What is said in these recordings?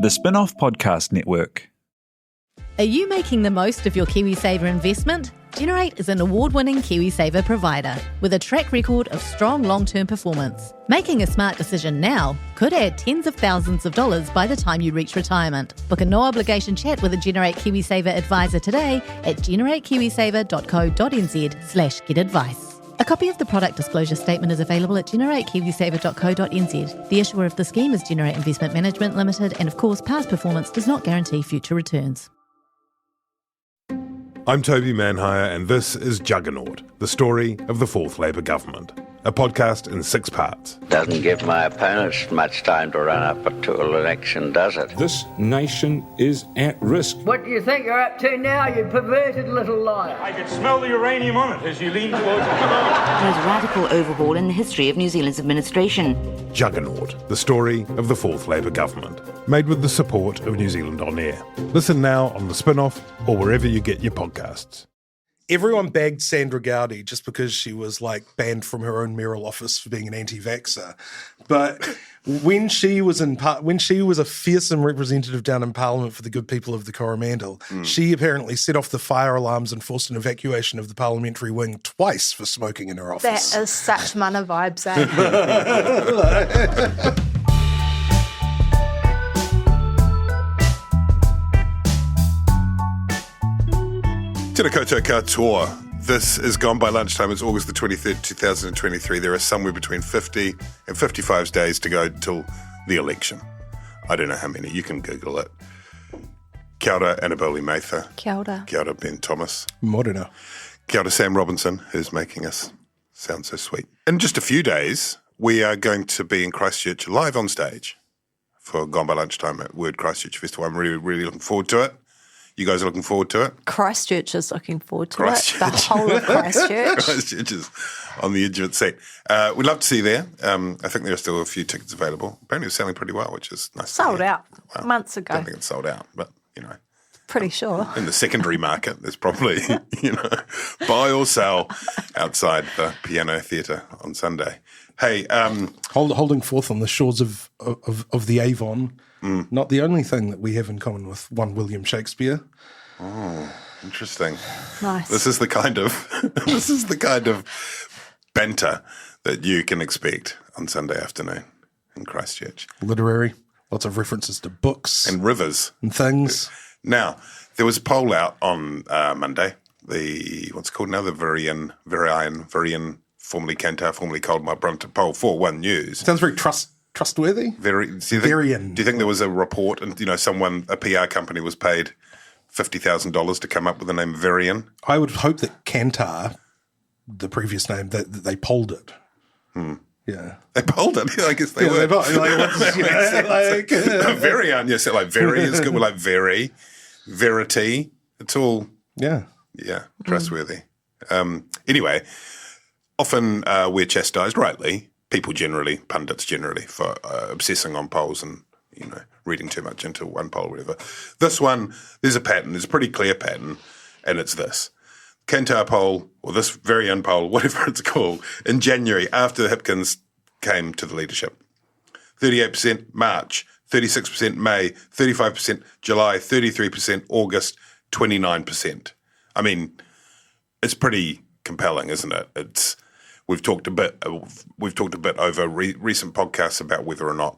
The Spin-off Podcast Network. Are you making the most of your KiwiSaver investment? Generate is an award-winning KiwiSaver provider with a track record of strong long-term performance. Making a smart decision now could add tens of thousands of dollars by the time you reach retirement. Book a no-obligation chat with a Generate KiwiSaver advisor today at generatekiwisaver.co.nz/get-advice. A copy of the product disclosure statement is available at generatekiwisaver.co.nz. The issuer of the scheme is Generate Investment Management Limited, and of course, past performance does not guarantee future returns. I'm Toby Manhire, and this is Juggernaut, the story of the Fourth Labour government. A podcast in 6 parts. Doesn't give my opponents much time to run up to an election, does it? This nation is at risk. What do you think you're up to now, you perverted little liar? I could smell the uranium on it as you lean towards it. Most radical overhaul in the history of New Zealand's administration. Juggernaut, the story of the Fourth Labour government. Made with the support of New Zealand On Air. Listen now on The Spin-off or wherever you get your podcasts. Everyone bagged Sandra Gowdy just because she was banned from her own mayoral office for being an anti-vaxxer. But when she was a fearsome representative down in Parliament for the good people of the Coromandel, she apparently set off the fire alarms and forced an evacuation of the parliamentary wing twice for smoking in her office. That is such mana vibes, eh? Tēnā koutou katoa. This is Gone by Lunchtime. It's August the 23rd, 2023. There are somewhere between 50 and 55 days to go till the election. I don't know how many. You can Google it. Kia ora, Annabelle Mather. Kia ora. Kia ora, Ben Thomas. Morena. Kia ora, Sam Robinson, who's making us sound so sweet. In just a few days, we are going to be in Christchurch live on stage for Gone by Lunchtime at Word Christchurch Festival. I'm really, really looking forward to it. You guys are looking forward to it? Christchurch is looking forward to it. The whole of Christchurch. Christchurch is on the edge of its seat. We'd love to see you there. I think there are still a few tickets available. Apparently it's selling pretty well, which is nice. Sold out months ago. I don't think it's sold out, but, Pretty sure. In the secondary market, there's probably, buy or sell outside the Piano Theatre on Sunday. Hey, holding forth on the shores of the Avon. Not the only thing that we have in common with one William Shakespeare. Oh, interesting. Nice. This is the kind of banter that you can expect on Sunday afternoon in Christchurch. Literary, lots of references to books and rivers and things. Now, there was a poll out on Monday. What's it called now? The Varian, formerly Kantar, formerly Cold My Brunter poll for One News. Sounds very trustworthy. Varian. Do you think there was a report and, a PR company was paid $50,000 to come up with the name Varian? I would hope that Kantar, the previous name, that they polled it. Yeah. They polled it. I guess they were. Varian, yes, very is good. We're very, verity. It's all trustworthy. Anyway, often we're chastised, rightly, pundits generally, for obsessing on polls and, reading too much into one poll or whatever. This one, there's a pattern. There's a pretty clear pattern, and it's this. Kantar poll, or this Varian poll, whatever it's called, in January after Hipkins came to the leadership. 38% March, 36% May, 35% July, 33% August, 29%. I mean, it's pretty compelling, isn't it? We've talked a bit over recent podcasts about whether or not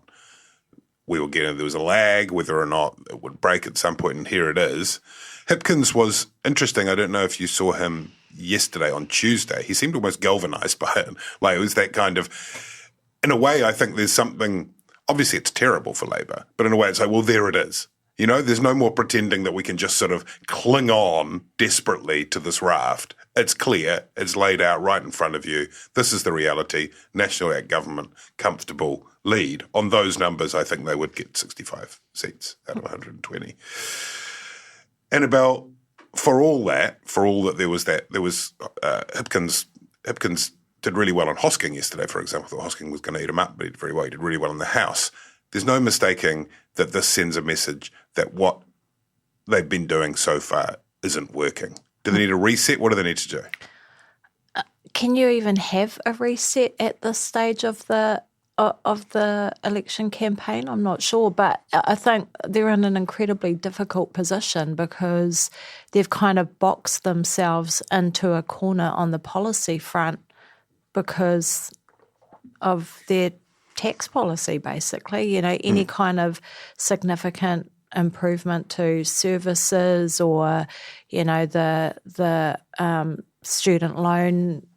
there was a lag, whether or not it would break at some point, and here it is. Hipkins was interesting. I don't know if you saw him yesterday on Tuesday. He seemed almost galvanized by it. It was that kind of, in a way, I think there's something, obviously it's terrible for Labour, but in a way it's well, there it is. There's no more pretending that we can just sort of cling on desperately to this raft. It's clear. It's laid out right in front of you. This is the reality. National Act government, comfortable lead. On those numbers, I think they would get 65 seats out of 120. Annabelle, for all that there was Hipkins did really well on Hosking yesterday, for example. I thought Hosking was going to eat him up, but he did very well. He did really well in the House. There's no mistaking that this sends a message that what they've been doing so far isn't working. Do they need a reset? What do they need to do? Can you even have a reset at this stage of the of the election campaign? I'm not sure, but I think they're in an incredibly difficult position because they've kind of boxed themselves into a corner on the policy front because of their tax policy, basically. Any kind of significant improvement to services or, the student loan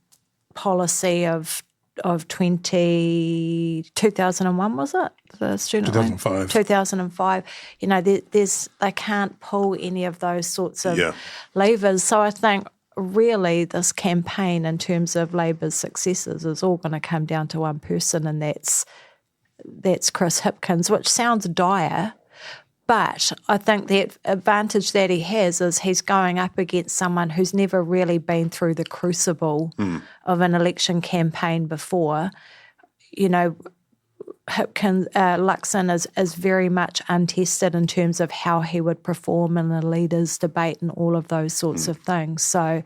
policy of 2001, was it? The student 2005. loan? 2005. They can't pull any of those sorts of levers. So I think really this campaign in terms of Labour's successes is all going to come down to one person, and that's Chris Hipkins, which sounds dire. But I think the advantage that he has is he's going up against someone who's never really been through the crucible of an election campaign before. Luxon is very much untested in terms of how he would perform in a leaders' debate and all of those sorts of things. So,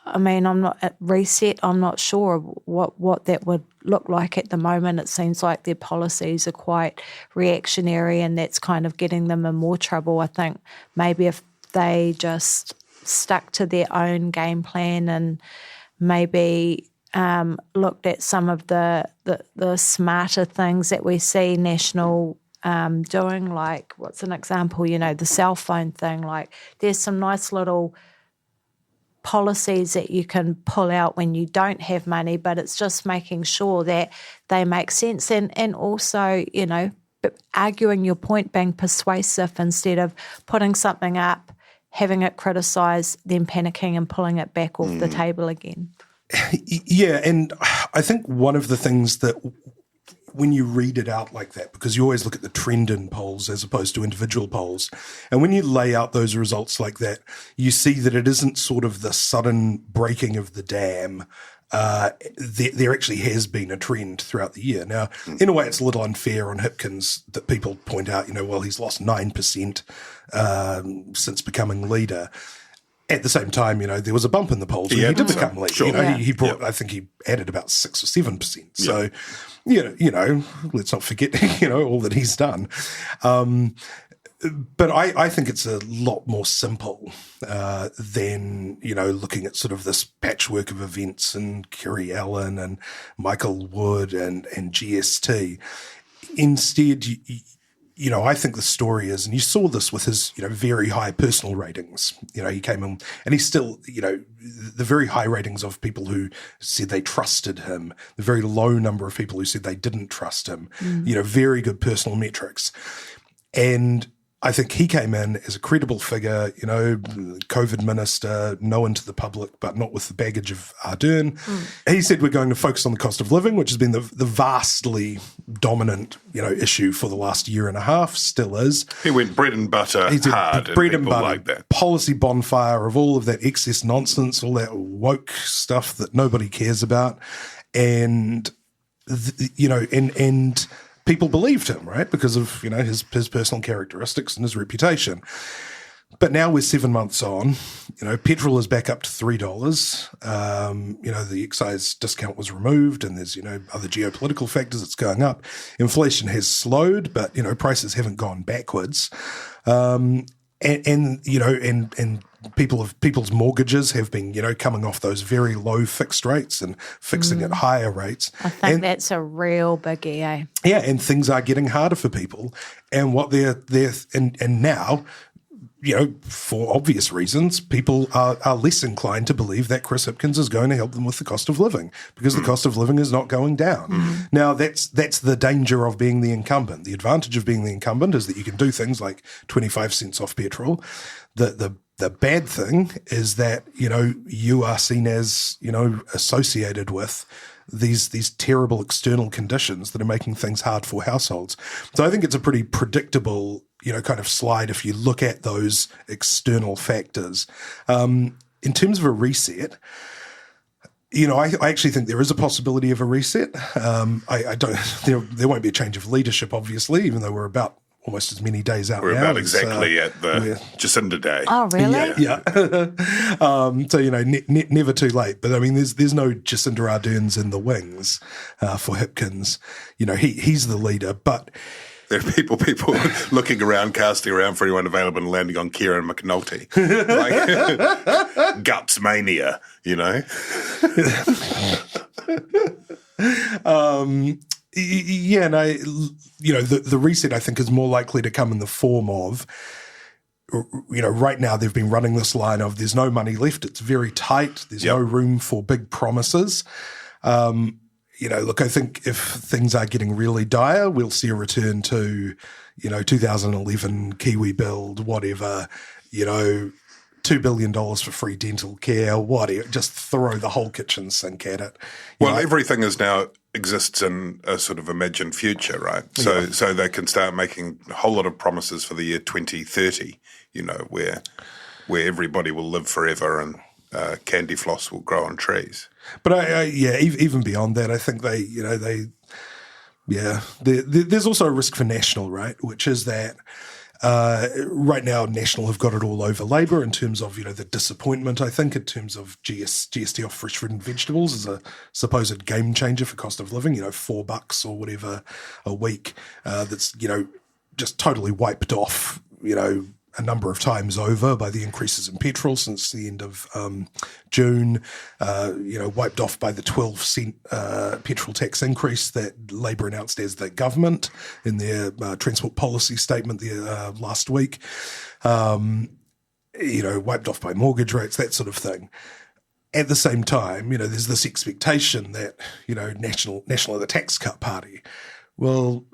I'm not at reset. I'm not sure what that would look like at the moment. It seems like their policies are quite reactionary, and that's kind of getting them in more trouble. I think maybe if they just stuck to their own game plan and maybe looked at some of the smarter things that we see National doing, like what's an example? The cell phone thing. Like there's some nice little policies that you can pull out when you don't have money, but it's just making sure that they make sense and also, arguing your point, being persuasive instead of putting something up, having it criticised, then panicking and pulling it back off the table again. Yeah, and I think one of the things that when you read it out like that, because you always look at the trend in polls as opposed to individual polls, and when you lay out those results like that, you see that it isn't sort of the sudden breaking of the dam. There actually has been a trend throughout the year. Now, in a way, it's a little unfair on Hipkins that people point out, he's lost 9% since becoming leader. At the same time, there was a bump in the polls when he did become leader. Sure. He brought, I think he added about 6 or 7%. So, let's not forget, all that he's done. But I think it's a lot more simple than, looking at sort of this patchwork of events and Kerry Allen and Michael Wood and GST. Instead, I think the story is, and you saw this with his, very high personal ratings. He came in and he's still, the very high ratings of people who said they trusted him, the very low number of people who said they didn't trust him, very good personal metrics. And I think he came in as a credible figure, COVID minister, known to the public, but not with the baggage of Ardern. He said we're going to focus on the cost of living, which has been the vastly dominant, issue for the last year and a half, still is. He went bread and butter hard. Bread and butter, like that. Policy bonfire of all of that excess nonsense, all that woke stuff that nobody cares about. And, and people believed him, right, because of, his personal characteristics and his reputation. But now we're 7 months on, petrol is back up to $3. The excise discount was removed and there's, other geopolitical factors that's going up. Inflation has slowed, but, prices haven't gone backwards. And people's mortgages have been, coming off those very low fixed rates and fixing at higher rates. I think that's a real biggie, eh? Yeah, and things are getting harder for people. And what they're now, for obvious reasons, people are less inclined to believe that Chris Hipkins is going to help them with the cost of living because the cost of living is not going down. Now, that's the danger of being the incumbent. The advantage of being the incumbent is that you can do things like 25 cents off petrol. The bad thing is that, you are seen as, associated with these terrible external conditions that are making things hard for households. So I think it's a pretty predictable, kind of slide if you look at those external factors. In terms of a reset, I actually think there is a possibility of a reset. I don't. There won't be a change of leadership, obviously, even though we're about almost as many days out We're now. about exactly at the Jacinda Day. Oh, really? Yeah. So, never too late. But, I mean, there's no Jacinda Ardern's in the wings for Hipkins. He's the leader, but... There are people looking around, casting around for anyone available and landing on Kieran McNulty. Like, guts mania, the reset, I think, is more likely to come in the form of, right now they've been running this line of there's no money left, it's very tight, there's no room for big promises. I think if things are getting really dire, we'll see a return to, 2011 Kiwi build, whatever, $2 billion for free dental care, whatever, just throw the whole kitchen sink at it. Everything exists in a sort of imagined future, right? So they can start making a whole lot of promises for the year 2030, where everybody will live forever and candy floss will grow on trees. But even beyond that, I think there's also a risk for National, right? Which is that right now National have got it all over Labour in terms of, the disappointment, I think, in terms of GST off fresh fruit and vegetables as a supposed game changer for cost of living, $4 or whatever a week, that's, just totally wiped off, a number of times over by the increases in petrol since the end of June, wiped off by the 12-cent petrol tax increase that Labour announced as the government in their transport policy statement there last week, wiped off by mortgage rates, that sort of thing. At the same time, there's this expectation that, National are the tax cut party. Well,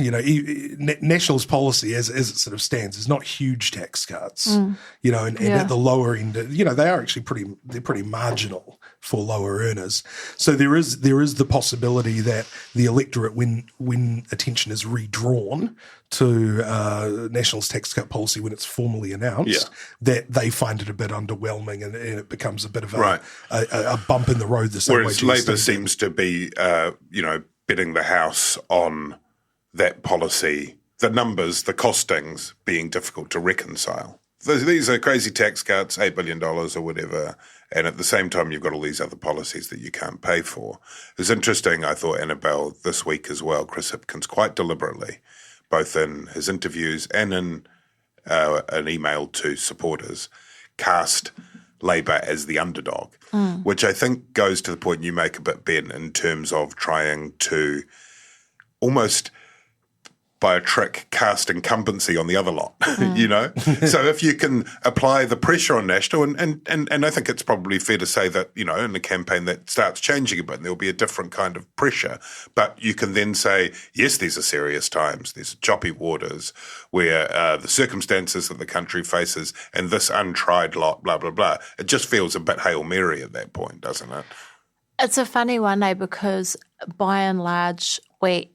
National's policy as it sort of stands is not huge tax cuts, and at the lower end, they are actually pretty marginal for lower earners. So there is the possibility that the electorate, when attention is redrawn to National's tax cut policy when it's formally announced, that they find it a bit underwhelming and it becomes a bit of a bump in the road. The same Whereas Labour seems to be, betting the house on that policy, the numbers, the costings being difficult to reconcile. These are crazy tax cuts, $8 billion or whatever, and at the same time you've got all these other policies that you can't pay for. It's interesting, I thought, Annabelle, this week as well, Chris Hipkins quite deliberately, both in his interviews and in an email to supporters, cast Labour as the underdog, which I think goes to the point you make a bit, Ben, in terms of trying to almost by a trick cast incumbency on the other lot, So if you can apply the pressure on National, and I think it's probably fair to say that, in the campaign that starts changing a bit and there'll be a different kind of pressure, but you can then say, yes, these are serious times, there's choppy waters where the circumstances that the country faces and this untried lot, blah, blah, blah, it just feels a bit Hail Mary at that point, doesn't it? It's a funny one, because by and large,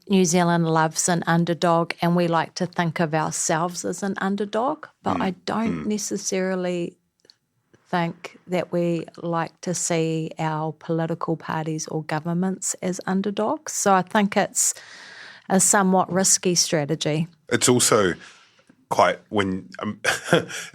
New Zealand loves an underdog and we like to think of ourselves as an underdog, but I don't necessarily think that we like to see our political parties or governments as underdogs. So I think it's a somewhat risky strategy. It's also quite when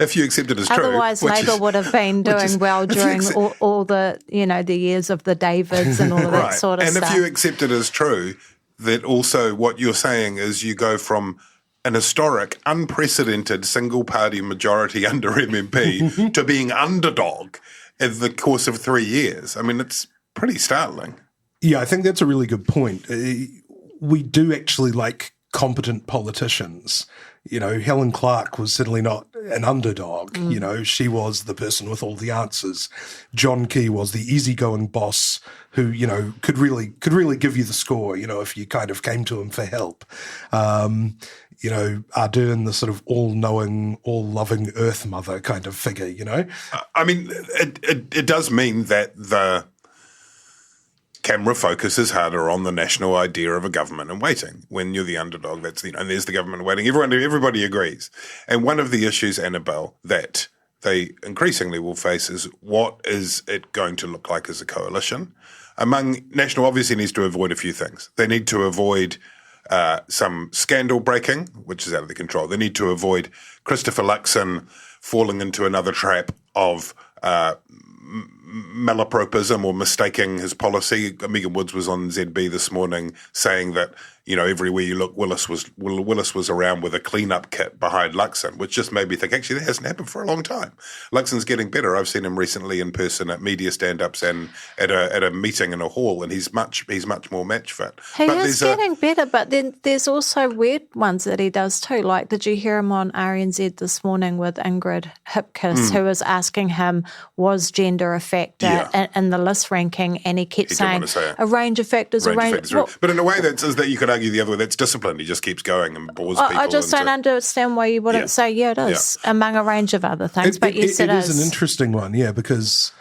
if you accept it as true. Otherwise, Labour would have been doing well during all the the years of the Davids and all of that sort of stuff. And if you accept it as true, that also what you're saying is you go from an historic, unprecedented single-party majority under MMP to being underdog in the course of 3 years. I mean, it's pretty startling. Yeah, I think that's a really good point. We do actually like competent politicians. Helen Clark was certainly not an underdog. She was the person with all the answers. John Key was the easygoing boss who, could really give you the score, if you kind of came to him for help. Ardern, the sort of all-knowing, all-loving Earth Mother kind of figure, I mean, it does mean that the camera focuses harder on the national idea of a government in waiting. When you're the underdog, that's and there's the government in waiting. Everybody agrees. And one of the issues, Annabelle, that they increasingly will face is what is it going to look like as a coalition? National obviously needs to avoid a few things. They need to avoid some scandal breaking, which is out of their control. They need to avoid Christopher Luxon falling into another trap of malapropism or mistaking his policy. Megan Woods was on ZB this morning saying that, everywhere you look, Willis was around with a cleanup kit behind Luxon, which just made me think, actually, that hasn't happened for a long time. Luxon's getting better. I've seen him recently in person at media stand-ups and at a meeting in a hall, and he's much more match fit. He is getting better, but then there's also weird ones that he does too. Like, did you hear him on RNZ this morning with Ingrid Hipkins, who was asking him, was gender a factor in the list ranking? And he kept saying a range of factors. But in a way, that you could argue the other way, that's discipline. He just keeps going and bores people. I just don't understand why you wouldn't say, it is, among a range of other things. But yes, it is. It is an interesting one, because,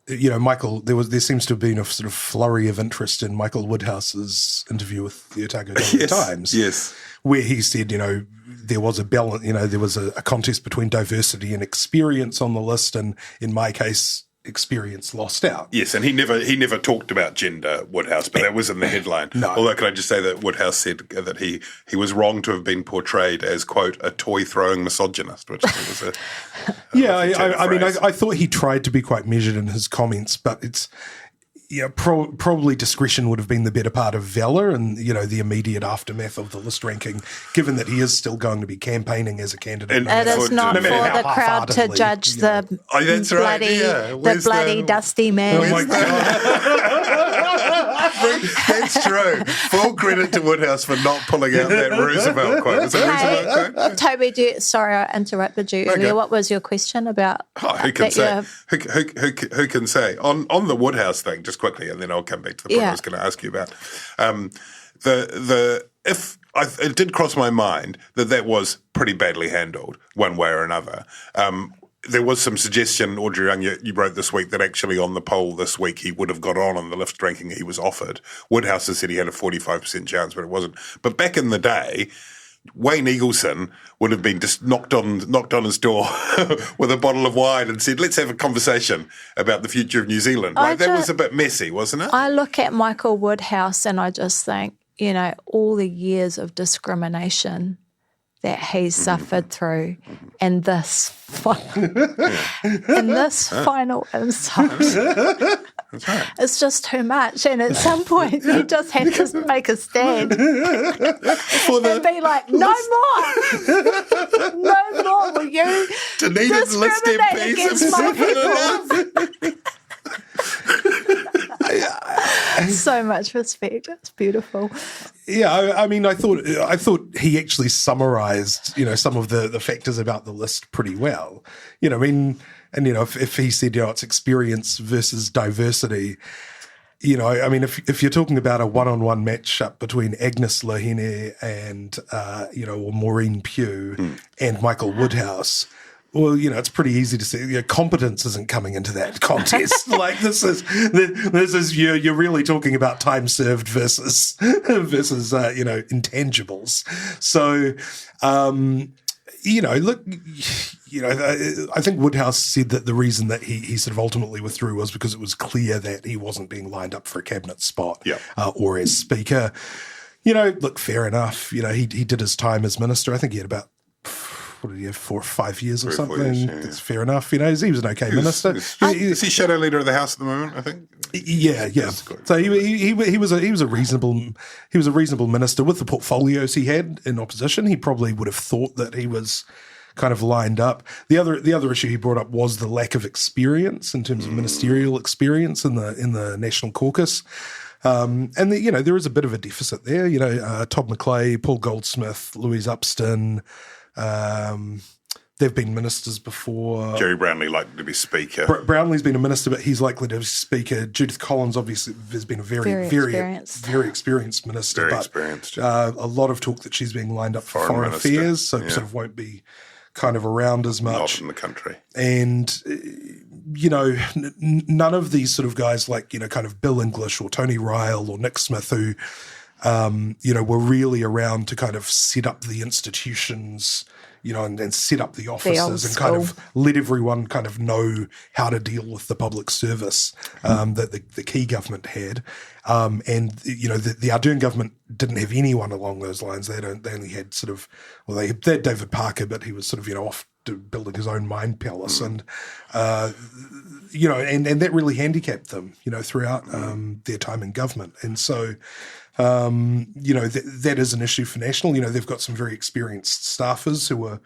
Michael, there seems to have been a sort of flurry of interest in Michael Woodhouse's interview with the Otago Daily Times. Where he said, there was a balance, there was a contest between diversity and experience on the list, and in my case, experience lost out. Yes, and he never talked about gender, Woodhouse, but that was in the headline. No. Although, can I just say that Woodhouse said that he was wrong to have been portrayed as, quote, a toy-throwing misogynist, which was a I thought he tried to be quite measured in his comments, but it's probably discretion would have been the better part of valor and, the immediate aftermath of the list ranking, given that he is still going to be campaigning as a candidate. It is not for the crowd to judge the bloody dusty man. Oh, my God. That's true. Full credit to Woodhouse for not pulling out that Roosevelt quote. Was it Roosevelt quote? Toby, sorry I interrupted you earlier. What was your question about? Who can say? Who can say? On the Woodhouse thing, just quickly, and then I'll come back to the point I was going to ask you about. It did cross my mind that was pretty badly handled one way or another. There was some suggestion, Audrey Young, you wrote this week, that actually on the poll this week he would have got on the list ranking he was offered. Woodhouse has said he had a 45% chance, but it wasn't. But back in the day, Wayne Eagleson would have been just knocked on his door with a bottle of wine and said, let's have a conversation about the future of New Zealand. That was a bit messy, wasn't it? I look at Michael Woodhouse and I just think, all the years of discrimination that he's suffered through, and this final insult. That's right. It's just too much, and at some point you just have to make a stand and be like, no more, will you discriminate against my people? So much respect. It's beautiful. Yeah, I thought he actually summarised, some of the factors about the list pretty well. If he said, it's experience versus diversity, if you're talking about a one-on-one matchup between Agnes Lahine and, or Maureen Pugh and Michael Woodhouse, well, it's pretty easy to see. Competence isn't coming into that contest. Like this is you're really talking about time served versus intangibles. So, I think Woodhouse said that the reason that he sort of ultimately withdrew was because it was clear that he wasn't being lined up for a cabinet spot or as speaker. Look, fair enough. He did his time as minister. I think he had about 4 or 5 years or something. 4 years, That's fair enough. He was an okay minister. Is he shadow leader of the House at the moment? I think. Yeah. So he was a reasonable minister with the portfolios he had in opposition. He probably would have thought that he was kind of lined up. The other issue he brought up was the lack of experience in terms of ministerial experience in the National Caucus. There is a bit of a deficit there. Todd McClay, Paul Goldsmith, Louise Upston. They've been ministers before. Jerry Brownlee likely to be speaker. Brownlee's been a minister, but he's likely to be speaker. Judith Collins obviously has been a very experienced minister. A lot of talk that she's being lined up for foreign affairs, so sort of won't be kind of around as much. Not in the country. And, none of these sort of guys like, kind of Bill English or Tony Ryle or Nick Smith who were really around to kind of set up the institutions, and set up the offices and kind of let everyone kind of know how to deal with the public service that the key government had. The Ardern government didn't have anyone along those lines. They only had they had David Parker, but he was sort of, off building his own mind palace. And, and that really handicapped them, throughout their time in government. And so, that is an issue for National. They've got some very experienced staffers who are,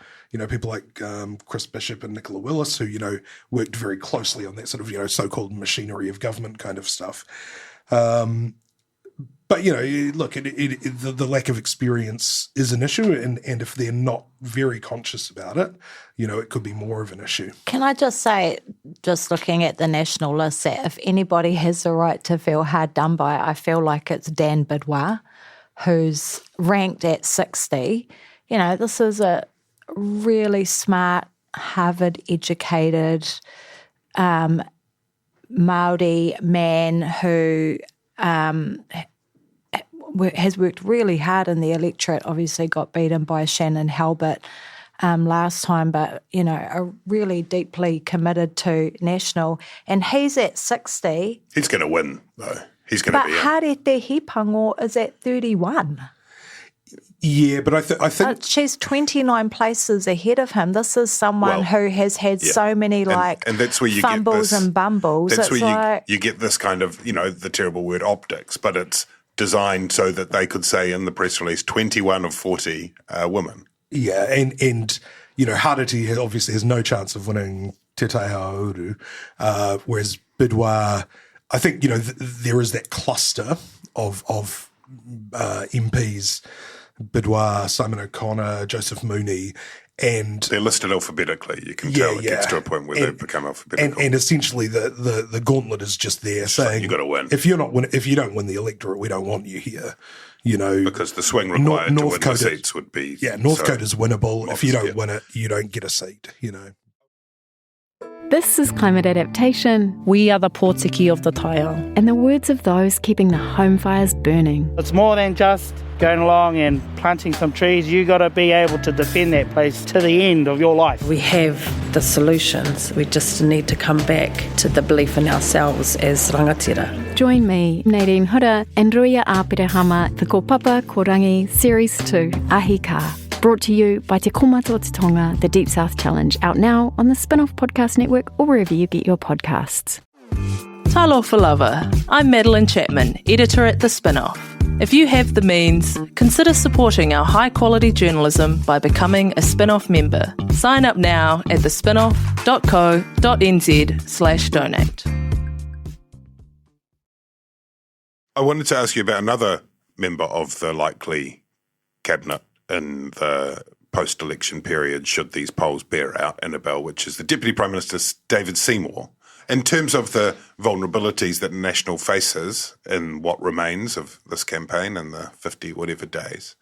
people like Chris Bishop and Nicola Willis, who, worked very closely on that sort of, so-called machinery of government kind of stuff. But, look, the lack of experience is an issue, and if they're not very conscious about it, it could be more of an issue. Can I just say, just looking at the national list, that if anybody has the right to feel hard done by, I feel like it's Dan Bidwar, who's ranked at 60. This is a really smart, Harvard-educated Māori man who has worked really hard in the electorate, obviously got beaten by Shannon Halbert last time, but, are really deeply committed to National. And he's at 60. He's going to win, though. He's going to be in. But Harete Hipango is at 31. Yeah, but I think she's 29 places ahead of him. This is someone who has had so many and that's where you fumbles get this, and bumbles. That's it's where you get this kind of, the terrible word optics, but it's designed so that they could say in the press release 21 of 40 women. Yeah, and Harete obviously has no chance of winning Te Taihao Uru, whereas Bidwar, I think, there is that cluster of MPs, Bidwar, Simon O'Connor, Joseph Mooney, and they're listed alphabetically. You can tell it gets to a point where they've become alphabetical. And essentially the gauntlet is just there saying you got to win. If you don't win the electorate, we don't want you here. Because the swing required to win the seats would be North Cota's winnable. If you don't win it, you don't get a seat. This is Climate Adaptation. We are the Pōtiki of the Taiao. And the words of those keeping the home fires burning. It's more than just going along and planting some trees. You got to be able to defend that place to the end of your life. We have the solutions. We just need to come back to the belief in ourselves as rangatira. Join me, Nadine Hura, and Ruia Āpirehama, the Ko Papa Ko Rangi Series 2, Ahi Ka. Brought to you by Te Komato o Te Tonga, the Deep South Challenge, out now on the Spin-Off Podcast Network or wherever you get your podcasts. Talofa lover, I'm Madeline Chapman, editor at The Spin-Off. If you have the means, consider supporting our high-quality journalism by becoming a Spin-Off member. Sign up now at thespinoff.co.nz/donate. I wanted to ask you about another member of the likely cabinet in the post-election period, should these polls bear out, Annabelle, which is the Deputy Prime Minister, David Seymour. In terms of the vulnerabilities that National faces in what remains of this campaign in the 50-whatever days,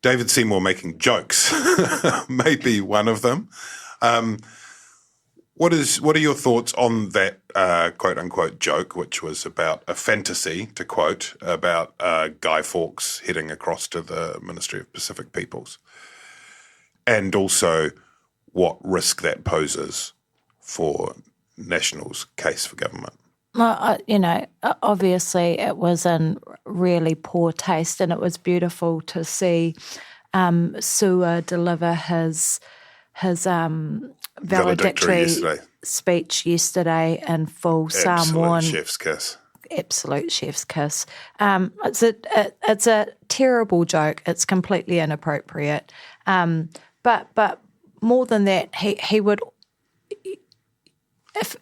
David Seymour making jokes may be one of them. What are your thoughts on that quote-unquote joke, which was about a fantasy, to quote, about Guy Fawkes heading across to the Ministry of Pacific Peoples, and also what risk that poses for National's case for government? Well, obviously it was in really poor taste, and it was beautiful to see Sua deliver his valedictory speech yesterday in full Samoan. Chef's kiss. Absolute chef's kiss. It's a terrible joke. It's completely inappropriate. But more than that, he would, if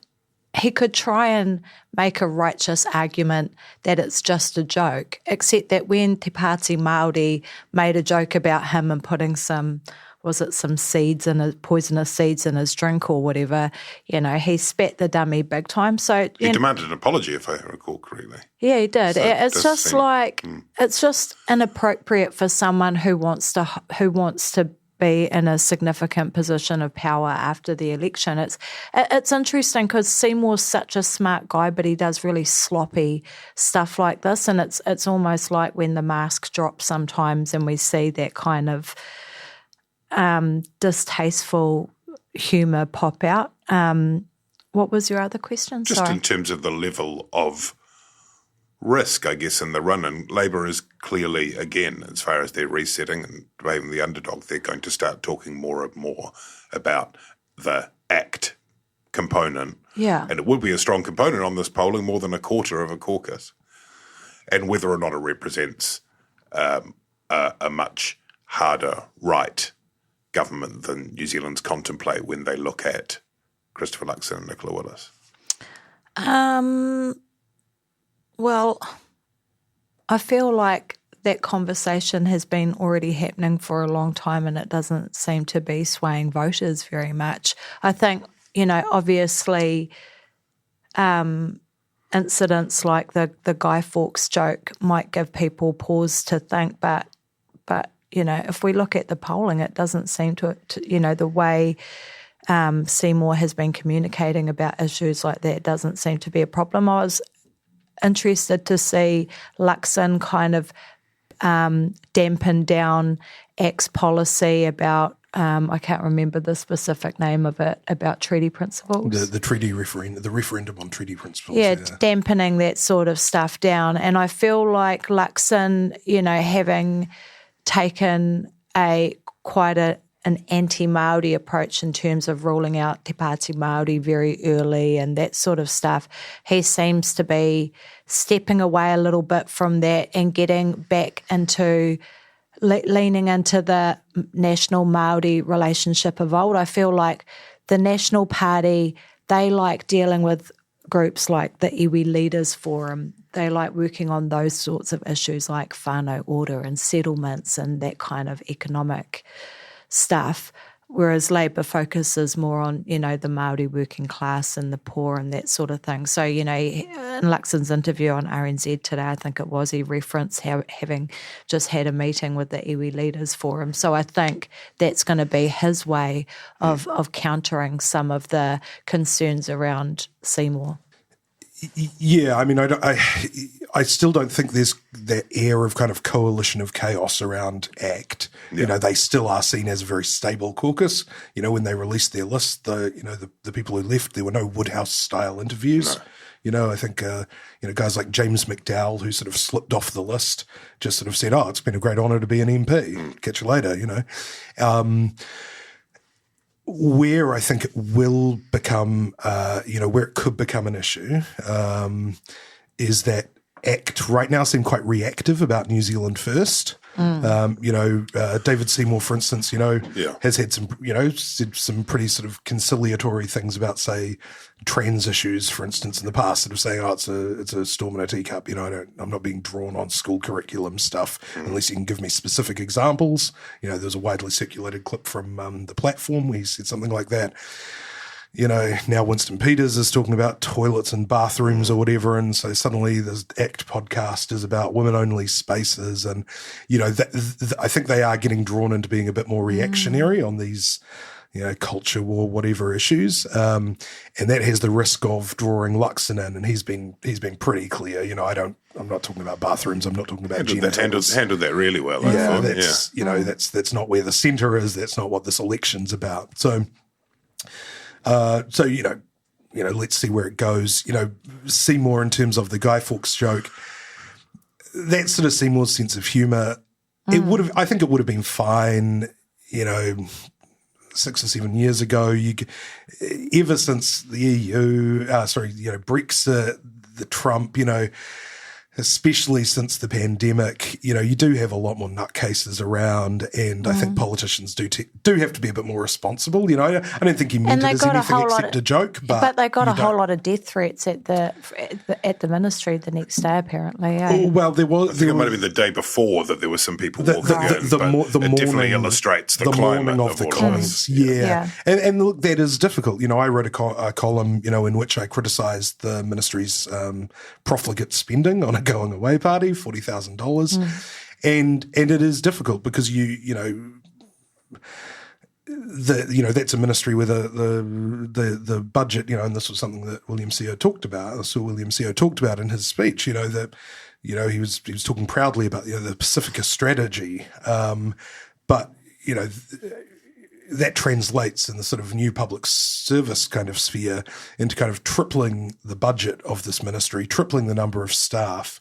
he could try and make a righteous argument that it's just a joke, except that when Te Pāti Māori made a joke about him and putting some seeds and poisonous seeds in his drink or whatever, he spat the dummy big time. So he demanded an apology, if I recall correctly. Yeah, he did. So it's just it's just inappropriate for someone who wants to be in a significant position of power after the election. It's interesting because Seymour's such a smart guy, but he does really sloppy stuff like this, and it's almost like when the mask drops sometimes and we see that kind of distasteful humour pop out. What was your other question? Just in terms of the level of risk, I guess, in the run, and Labour is clearly, again, as far as their resetting and behaving the underdog, they're going to start talking more and more about the ACT component. Yeah. And it would be a strong component on this polling, more than a quarter of a caucus. And whether or not it represents a much harder right government than New Zealand's contemplate when they look at Christopher Luxon and Nicola Willis. Well, I feel like that conversation has been already happening for a long time and it doesn't seem to be swaying voters very much. I think, obviously incidents like the Guy Fawkes joke might give people pause to think, but if we look at the polling, it doesn't seem to the way Seymour has been communicating about issues like that doesn't seem to be a problem. I was interested to see Luxon kind of dampen down ACT's policy about, I can't remember the specific name of it, about treaty principles. The treaty the referendum on treaty principles. Yeah, dampening that sort of stuff down. And I feel like Luxon, having taken quite an anti-Māori approach in terms of ruling out Te Pāti Māori very early and that sort of stuff, he seems to be stepping away a little bit from that and getting back into leaning into the national Māori relationship of old. I feel like the National Party, they like dealing with groups like the Iwi Leaders Forum. They like working on those sorts of issues like whānau order and settlements and that kind of economic stuff, whereas Labour focuses more on, the Māori working class and the poor and that sort of thing. So, in Luxon's interview on RNZ today, I think it was, he referenced having just had a meeting with the Iwi Leaders Forum. So I think that's going to be his way of countering some of the concerns around Seymour. Yeah, I mean, I still don't think there's that air of kind of coalition of chaos around ACT. Yeah. They still are seen as a very stable caucus. When they released their list, the people who left, there were no Woodhouse-style interviews. No. I think, guys like James McDowell, who sort of slipped off the list, just sort of said, it's been a great honour to be an MP. Catch you later, Where I think it will become, where it could become an issue is that ACT right now seem quite reactive about New Zealand First. David Seymour, for instance, has had some, said some pretty sort of conciliatory things about, say, trans issues, for instance, in the past, sort of saying, it's a storm in a teacup. I'm not being drawn on school curriculum stuff unless you can give me specific examples. There was a widely circulated clip from the platform where he said something like that. Now Winston Peters is talking about toilets and bathrooms or whatever, and so suddenly this ACT podcast is about women-only spaces, and I think they are getting drawn into being a bit more reactionary on these, culture war, whatever issues, and that has the risk of drawing Luxon in, and he's been pretty clear. I'm not talking about bathrooms. I'm not talking about genitals. Handled that really well. Yeah, that's not where the centre is. That's not what this election's about. So let's see where it goes. Seymour, in terms of the Guy Fawkes joke, that sort of Seymour's sense of humour, I think it would have been fine, 6 or 7 years ago. Ever since the EU, Brexit, the Trump, especially since the pandemic, you do have a lot more nutcases around, and I think politicians do have to be a bit more responsible. I don't think he meant it as anything except a joke. But they got a whole lot of death threats at the ministry the next day, apparently. Well, there was. I think it might have been the day before that there were some people walking in. It definitely illustrates the climate of the comments. Yeah. And look, that is difficult. I wrote a column, in which I criticised the ministry's profligate spending on a going away party, $40,000, and it is difficult because that's a ministry where the budget, and this was something that William Seo talked about in his speech, that he was talking proudly about the Pacifica strategy, but that translates in the sort of new public service kind of sphere into kind of tripling the budget of this ministry, tripling the number of staff.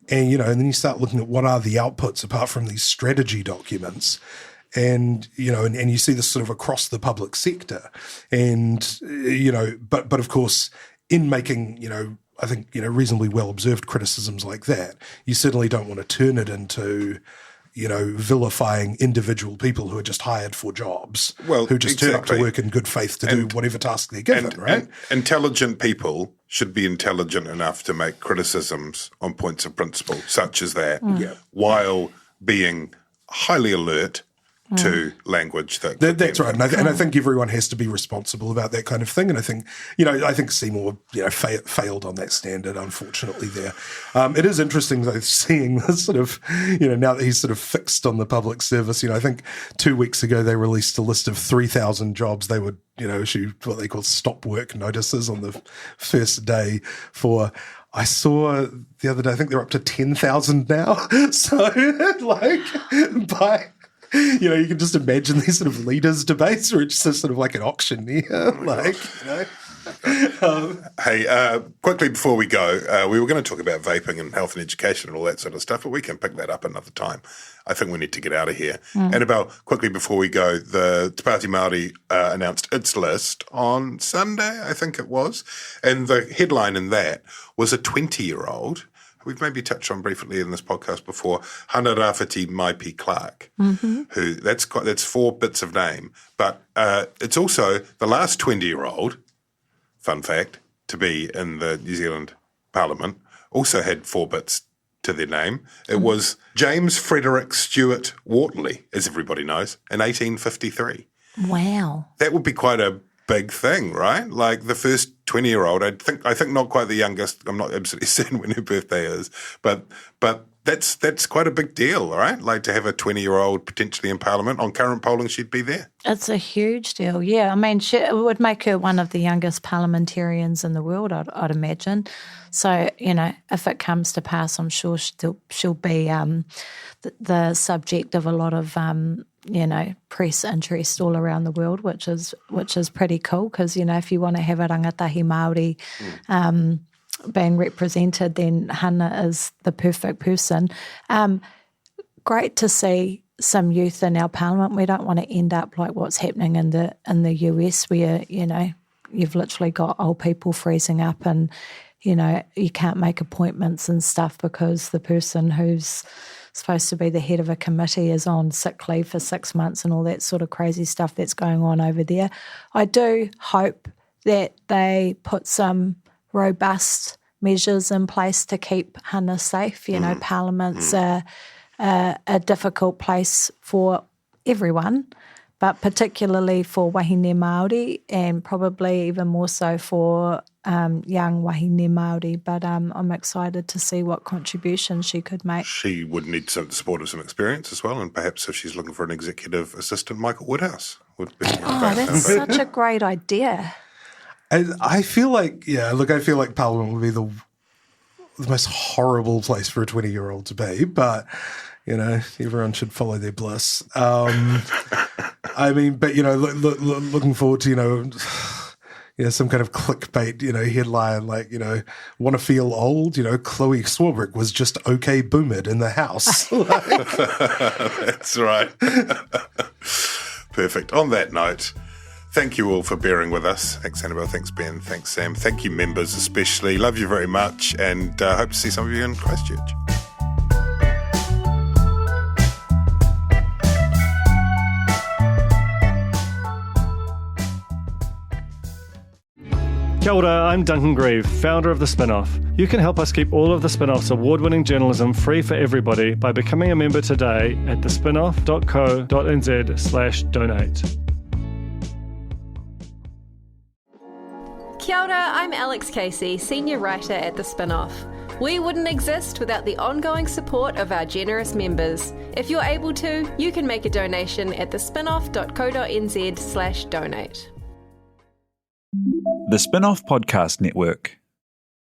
And, and then you start looking at what are the outputs apart from these strategy documents. And, and you see this sort of across the public sector. And, but of course, in making, I think, reasonably well-observed criticisms like that, you certainly don't want to turn it into, vilifying individual people who are just hired for jobs, who just turn up to work in good faith to do whatever task they're given, right? And intelligent people should be intelligent enough to make criticisms on points of principle, such as that, while being highly alert to language that's right, and I think everyone has to be responsible about that kind of thing. And I think I think Seymour failed on that standard, unfortunately. There, it is interesting though seeing this sort of now that he's sort of fixed on the public service. I think 2 weeks ago they released a list of 3,000 jobs they would issue what they call stop work notices on the first day for. I saw the other day, I think they're up to 10,000 now. So you can just imagine these sort of leaders' debates where it's just sort of like an auctioneer. Hey, quickly before we go, we were going to talk about vaping and health and education and all that sort of stuff, but we can pick that up another time. I think we need to get out of here. Annabelle, quickly before we go, the Te Pāti Māori announced its list on Sunday, I think it was, and the headline in that was a 20-year-old. We've maybe touched on briefly in this podcast before, Hana-Rawhiti Maipi-Clarke, who that's 4 bits of name, but it's also the last 20-year-old, fun fact, to be in the New Zealand Parliament, also had 4 bits to their name. It was James Frederick Stuart-Wortley, as everybody knows, in 1853. Wow. That would be quite a big thing, right? Like the first 20-year-old, I think not quite the youngest. I'm not absolutely certain when her birthday is, but that's quite a big deal, right? Like to have a 20-year-old potentially in Parliament. On current polling, she'd be there. It's a huge deal, yeah. I mean, it would make her one of the youngest parliamentarians in the world, I'd imagine. So, if it comes to pass, I'm sure she'll be the subject of a lot of press interest all around the world, which is pretty cool because, if you want to have a rangatahi Māori being represented, then Hana is the perfect person. Great to see some youth in our parliament. We don't want to end up like what's happening in the US where, you've literally got old people freezing up and, you can't make appointments and stuff because the person who's supposed to be the head of a committee is on sick leave for 6 months and all that sort of crazy stuff that's going on over there. I do hope that they put some robust measures in place to keep Hana safe. Parliament's a difficult place for everyone, but particularly for wahine Māori and probably even more so for young wahine Māori. But I'm excited to see what contribution she could make. She would need some support of some experience as well, and perhaps if she's looking for an executive assistant, Michael Woodhouse would be. That's such a great idea. I feel like, Parliament would be the most horrible place for a 20-year-old to be, but, everyone should follow their bliss. I mean, but, looking forward to, some kind of clickbait, headline like, want to feel old? Chloe Swarbrick was just okay boomered in the house. That's right. Perfect. On that note, thank you all for bearing with us. Thanks, Annabelle. Thanks, Ben. Thanks, Sam. Thank you, members especially. Love you very much and hope to see some of you in Christchurch. Kia ora, I'm Duncan Grieve, founder of The Spin-Off. You can help us keep all of The Spin-Off's award-winning journalism free for everybody by becoming a member today at thespinoff.co.nz/donate. Kia ora, I'm Alex Casey, senior writer at The Spin-Off. We wouldn't exist without the ongoing support of our generous members. If you're able to, you can make a donation at thespinoff.co.nz/donate. The Spin-off Podcast Network.